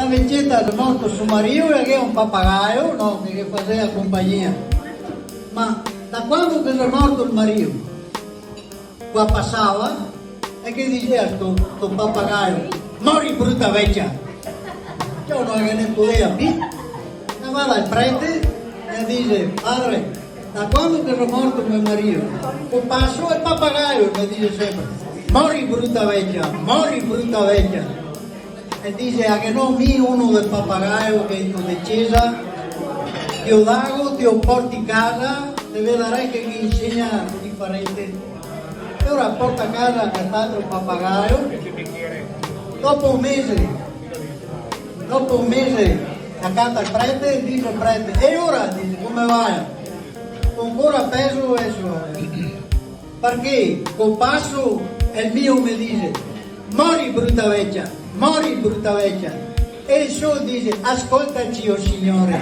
una vecchietta è morto suo marito che è un papagaio, no, che faceva compagnia. Ma da quando che è morto il marito, qua passava e che diceva sto papagaio, mori brutta vecchia. Io non ne poteva più. E va dal prete e dice, padre, da quando che è morto mio marito, passo il papagaio, mi dice sempre, mori brutta vecchia, mori brutta vecchia. E dice che non mi uno del papagaio che è decisa, ti lo dago, ti lo porti a casa, te vedrai che mi insegna differente. E ora porta a casa l'altro papagaio, dopo un mese accanto al prete dice il prete, e ora dice come vai? Ancora peso e suore. Perché col passo il mio mi dice, mori brutta vecchia, mori brutta vecchia. E il suo dice, ascoltaci, oh Signore.